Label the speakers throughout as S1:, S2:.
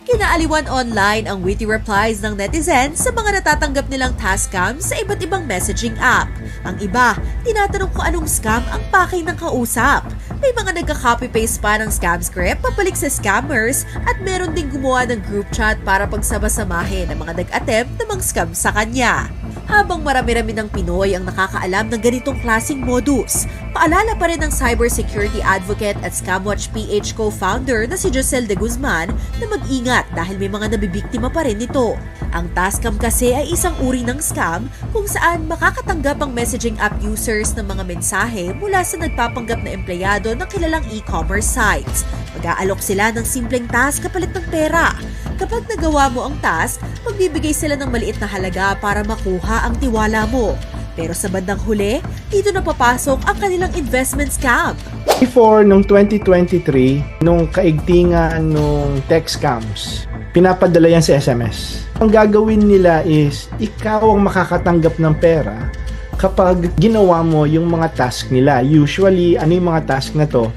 S1: Kinaaliwan online ang witty replies ng netizens sa mga natatanggap nilang task scams sa iba't ibang messaging app. Ang iba, tinatanong kung anong scam ang pakay ng kausap. May mga nagka-copy-paste pa ng scam script pabalik sa scammers at meron ding gumawa ng group chat para pagsama-samahin ng mga nag-attempt na mang-scam sa kanya. Habang marami-rami ng Pinoy ang nakakaalam ng ganitong klaseng modus, paalala pa rin ng cybersecurity advocate at Scamwatch PH co-founder na si Josel de Guzman na mag-ingat dahil may mga nabibiktima pa rin nito. Ang Tascam kasi ay isang uri ng scam kung saan makakatanggap ang messaging app users ng mga mensahe mula sa nagpapanggap na empleyado ng kilalang e-commerce sites. Mag-aalok sila ng simpleng task kapalit ng pera. Kapag nagawa mo ang task, magbibigay sila ng maliit na halaga para makuha ang tiwala mo. Pero sa bandang huli, dito na papasok ang kanilang investment scam.
S2: Before, nung 2023, nung kaigtingan nung tech scams, pinapadala yan sa SMS. Ang gagawin nila is, ikaw ang makakatanggap ng pera kapag ginawa mo yung mga task nila. Usually, ano yung mga task na to?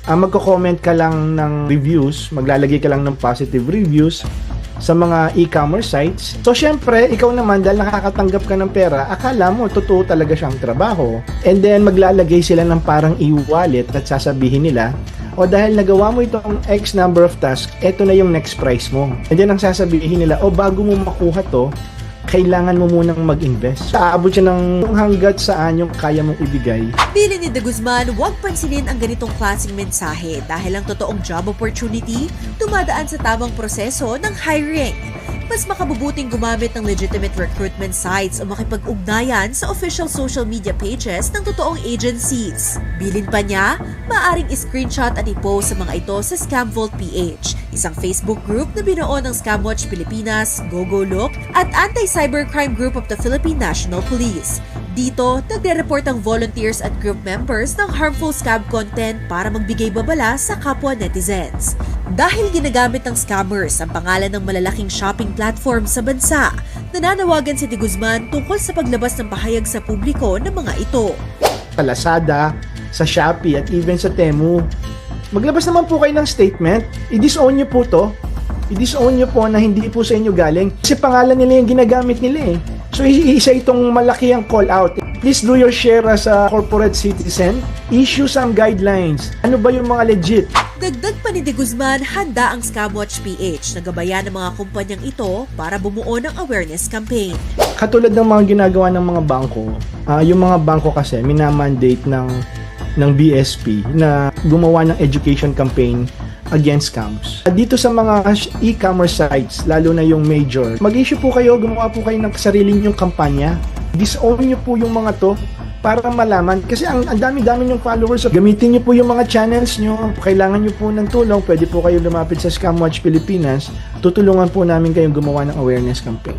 S2: Magko-comment ka lang ng reviews, maglalagay ka lang ng positive reviews sa mga e-commerce sites. So, syempre, ikaw naman, dahil nakakatanggap ka ng pera, akala mo, totoo talaga siyang trabaho. And then, maglalagay sila ng parang e-wallet at sasabihin nila, o dahil nagawa mo itong X number of tasks, eto na yung next price mo. And then, ang sasabihin nila, o bago mo makuha to, kailangan mo munang mag-invest. Aabot siya ng hanggat saan yung kaya mong ibigay.
S1: Bilin ni De Guzman, huwag pansinin ang ganitong klaseng mensahe dahil ang totoong job opportunity dumadaan sa tamang proseso ng hiring. Mas makabubuting gumamit ng legitimate recruitment sites o makipag-ugnayan sa official social media pages ng totoong agencies. Bilin pa niya, maaaring i-screenshot at i-post sa mga ito sa Scam Vault PH, isang Facebook group na binuo ng Scamwatch Pilipinas, GoGoLook at Anti-Cybercrime Group of the Philippine National Police. Dito, nagre-report ang volunteers at group members ng harmful scam content para magbigay babala sa kapwa netizens. Dahil ginagamit ng scammers ang pangalan ng malalaking shopping platform sa bansa, nananawagan si De Guzman tungkol sa paglabas ng pahayag sa publiko ng mga ito.
S2: Sa Lazada, sa Shopee at even sa Temu, maglabas naman po kayo ng statement. I-disown nyo po to. I-disown nyo po na hindi po sa inyo galing. Kasi pangalan nila yung ginagamit nila eh. So isa itong malaki ang call out. Please do your share as a corporate citizen. Issue some guidelines. Ano ba yung mga legit?
S1: Dagdag pa ni De Guzman, handa ang Scamwatch PH na gabayan ng mga kumpanyang ito para bumuo ng awareness campaign.
S2: Katulad ng mga ginagawa ng mga bangko, yung mga bangko kasi minamandate ng BSP na gumawa ng education campaign against scams. Dito sa mga e-commerce sites, lalo na yung major, mag-issue po kayo, gumawa po kayo ng sarili ninyong kampanya. Disown nyo po yung mga to para malaman. Kasi ang dami-dami yung followers. Gamitin nyo po yung mga channels nyo. Kailangan nyo po ng tulong. Pwede po kayo lumapit sa Scamwatch Pilipinas. Tutulungan po namin kayong gumawa ng awareness campaign.